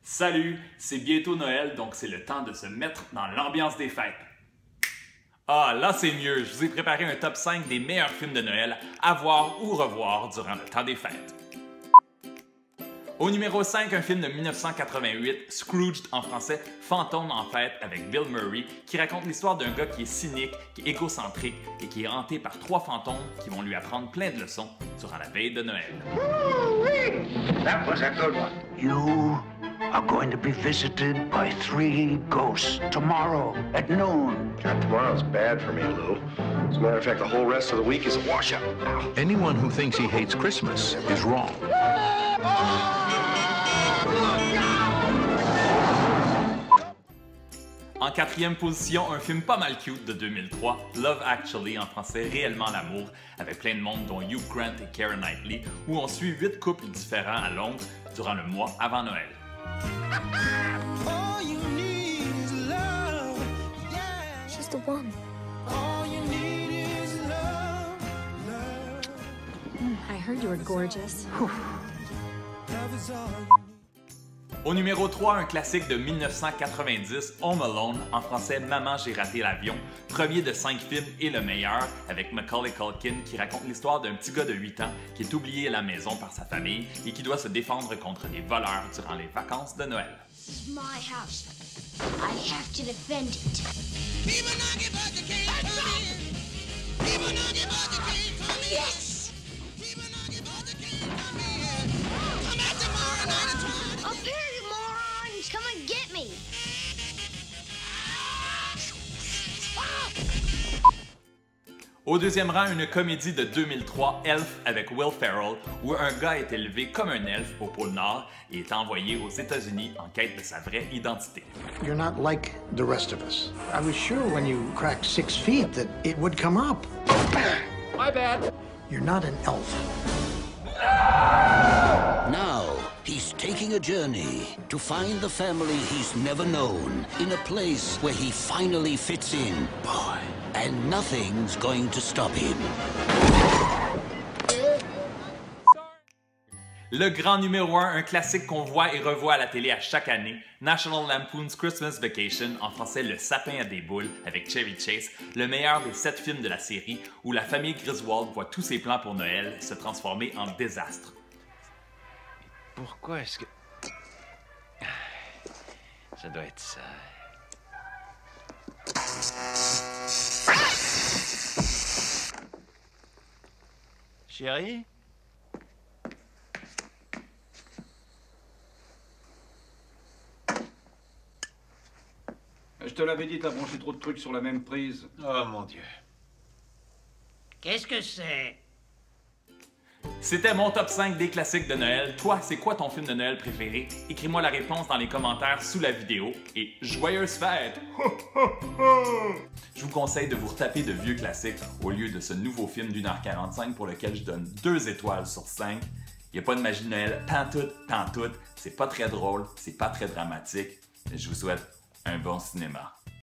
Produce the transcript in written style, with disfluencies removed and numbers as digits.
Salut, c'est bientôt Noël, donc c'est le temps de se mettre dans l'ambiance des fêtes. Ah, là c'est mieux, je vous ai préparé un top 5 des meilleurs films de Noël à voir ou revoir durant le temps des fêtes. Au numéro 5, un film de 1988, Scrooged en français, Fantôme en fête avec Bill Murray, qui raconte l'histoire d'un gars qui est cynique, qui est égocentrique et qui est hanté par 3 fantômes qui vont lui apprendre plein de leçons durant la veille de Noël. That was a good one. You are going to be visited by 3 ghosts tomorrow at noon. God, tomorrow's bad for me, Lou. As a matter of fact, the whole rest of the week is a washout. Anyone who thinks he hates Christmas is wrong. En 4e position, un film pas mal cute de 2003, Love Actually, en français Réellement l'amour, avec plein de monde dont Hugh Grant et Keira Knightley, où on suit 8 couples différents à Londres durant le mois avant Noël. She's the one. I heard you were gorgeous. Au numéro 3, un classique de 1990, Home Alone, en français Maman, j'ai raté l'avion, premier de 5 films et le meilleur, avec Macaulay Culkin qui raconte l'histoire d'un petit gars de 8 ans qui est oublié à la maison par sa famille et qui doit se défendre contre des voleurs durant les vacances de Noël. It's my house. I have to defend it. Yes! Up here, you morons! Come and get me! Au deuxième rang, une comédie de 2003, Elf avec Will Ferrell, où un gars est élevé comme un elfe au pôle Nord et est envoyé aux États-Unis en quête de sa vraie identité. You're not like the rest of us. I was sure when you cracked 6 feet that it would come up. My bad. You're not an elf. Now, he's taking a journey to find the family he's never known in a place where he finally fits in. Boy, and nothing's going to stop him. Le grand numéro 1, un classique qu'on voit et revoit à la télé à chaque année, National Lampoon's Christmas Vacation, en français Le sapin à des boules, avec Chevy Chase, le meilleur des 7 films de la série, où la famille Griswold voit tous ses plans pour Noël se transformer en désastre. Pourquoi est-ce que... Ça doit être ça. Chérie? Je te l'avais dit, t'as branché trop de trucs sur la même prise. Oh mon Dieu. Qu'est-ce que c'est? C'était mon top 5 des classiques de Noël. Toi, c'est quoi ton film de Noël préféré? Écris-moi la réponse dans les commentaires sous la vidéo et joyeuses fêtes! Je vous conseille de vous retaper de vieux classiques au lieu de ce nouveau film d'1h45 pour lequel je donne 2 étoiles sur 5. Il n'y a pas de magie de Noël, pantoute. C'est pas très drôle, c'est pas très dramatique. Je vous souhaite un bon cinéma.